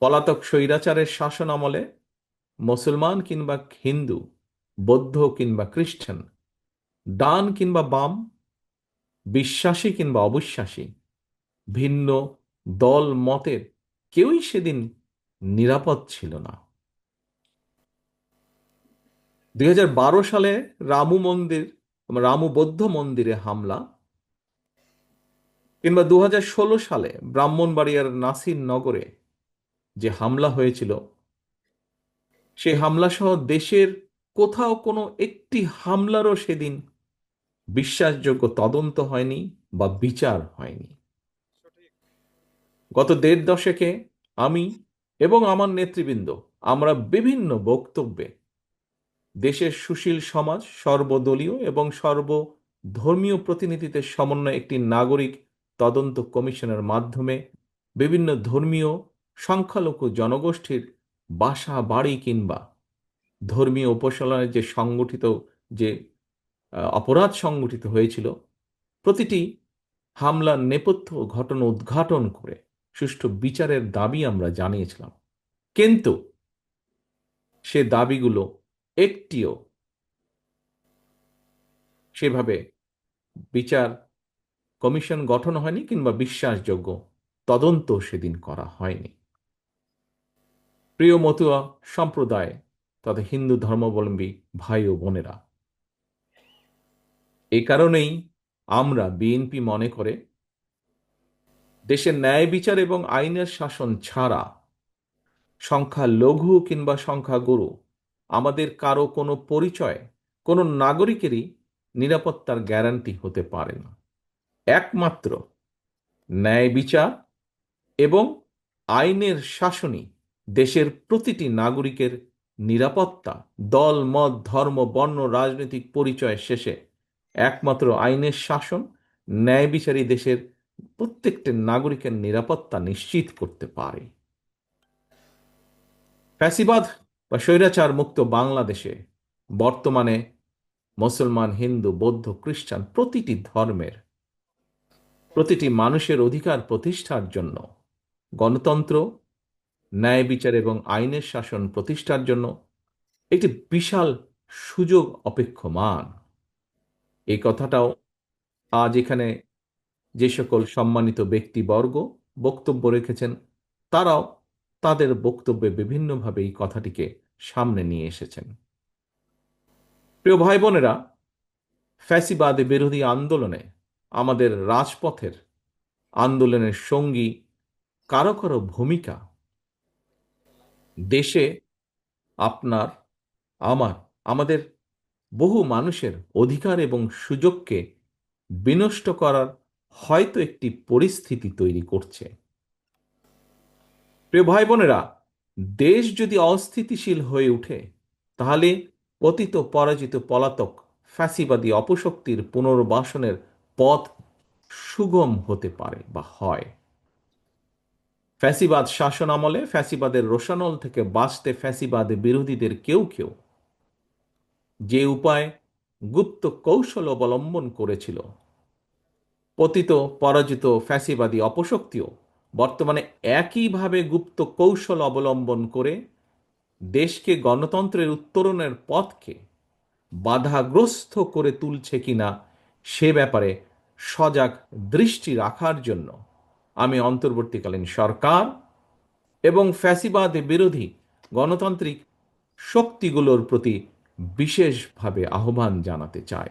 পলাতক স্বৈরাচারের শাসন আমলে মুসলমান কিংবা হিন্দু, বৌদ্ধ কিংবা খ্রিস্টান, ডান কিংবা বাম, বিশ্বাসী কিংবা অবিশ্বাসী, ভিন্ন দল মতের কেউই সেদিন নিরাপদ ছিল না। 2012 সালে রামু মন্দির, রামু বৌদ্ধ মন্দিরে হামলা, কিংবা 2016 সালে ব্রাহ্মণবাড়িয়ার নাসির নগরে যে হামলা হয়েছিল, সেই হামলা সহ দেশের কোথাও কোনো একটি হামলারও সেদিন বিশ্বাসযোগ্য তদন্ত হয়নি বা বিচার হয়নি। গত দেড় দশকে আমি এবং আমার নেতৃবৃন্দ আমরা বিভিন্ন বক্তব্যে দেশের সুশীল সমাজ, সর্বদলীয় এবং সর্বধর্মীয় প্রতিনিধিদের সমন্বয়ে একটি নাগরিক তদন্ত কমিশনের মাধ্যমে বিভিন্ন ধর্মীয় সংখ্যালঘু জনগোষ্ঠীর বাসা বাড়ি কিংবা ধর্মীয় উপাসনায় যে সংগঠিত যে অপরাধ সংগঠিত হয়েছিল, প্রতিটি হামলার নেপথ্য ঘটনা উদ্ঘাটন করে সুষ্ঠু বিচারের দাবি আমরা জানিয়েছিলাম। কিন্তু সে দাবিগুলো একটিও সেভাবে বিচার কমিশন গঠন হয়নি কিংবা বিশ্বাসযোগ্য তদন্ত সেদিন করা হয়নি। প্রিয় মতুয়া সম্প্রদায় তথা হিন্দু ধর্মাবলম্বী ভাই ও বোনেরা, এই কারণেই আমরা বিএনপি মনে করে দেশের ন্যায় বিচার এবং আইনের শাসন ছাড়া সংখ্যালঘু কিংবা সংখ্যাগুরু আমাদের কারো কোনো পরিচয়, কোনো নাগরিকেরই নিরাপত্তার গ্যারান্টি হতে পারে না। একমাত্র ন্যায় বিচার এবং আইনের শাসনই দেশের প্রতিটি নাগরিকের নিরাপত্তা। দল মত ধর্ম বর্ণ রাজনৈতিক পরিচয় শেষে একমাত্র আইনের শাসন, ন্যায় বিচারই দেশের প্রত্যেকটি নাগরিকের নিরাপত্তা নিশ্চিত করতে পারে। ফ্যাসিবাদ বা স্বৈরাচার মুক্ত বাংলাদেশে বর্তমানে মুসলমান, হিন্দু, বৌদ্ধ, খ্রিস্টান প্রতিটি ধর্মের প্রতিটি মানুষের অধিকার প্রতিষ্ঠার জন্য গণতন্ত্র, ন্যায় বিচার এবং আইনের শাসন প্রতিষ্ঠার জন্য একটি বিশাল সুযোগ অপেক্ষমান। এই কথাটাও আজ এখানে যে সকল সম্মানিত ব্যক্তিবর্গ বক্তব্য রেখেছেন, তারাও তাদের বক্তব্যে বিভিন্নভাবে এই কথাটিকে সামনে নিয়ে এসেছেন। প্রিয় ভাই বোনেরা, ফ্যাসিবাদ বিরোধী আন্দোলনে আমাদের রাজপথের আন্দোলনের সঙ্গী কারো কারো ভূমিকা দেশে আপনার, আমার, আমাদের বহু মানুষের অধিকার এবং সুযোগকে বিনষ্ট করার হয়তো একটি পরিস্থিতি তৈরি করছে। প্রিয় ভাই বোনেরা, দেশ যদি অস্থিতিশীল হয়ে ওঠে, তাহলে পতিত পরাজিত পলাতক ফ্যাসিবাদী অপশক্তির পুনর্বাসনের পথ সুগম হতে পারে বা হয়। ফ্যাসিবাদ শাসন আমলে ফ্যাসিবাদের রোষানল থেকে বাঁচতে ফ্যাসিবাদ বিরোধীদের কেউ কেউ যে উপায় গুপ্ত কৌশল অবলম্বন করেছিল, পতিত পরাজিত ফ্যাসিবাদী অপশক্তিও বর্তমানে একইভাবে গুপ্ত কৌশল অবলম্বন করে দেশকে গণতন্ত্রের উত্তরণের পথকে বাধাগ্রস্ত করে তুলছে কিনা সে ব্যাপারে সজাগ দৃষ্টি রাখার জন্য আমি অন্তর্বর্তীকালীন সরকার এবং ফ্যাসিবাদ বিরোধী গণতান্ত্রিক শক্তিগুলোর প্রতি বিশেষভাবে আহ্বান জানাতে চাই।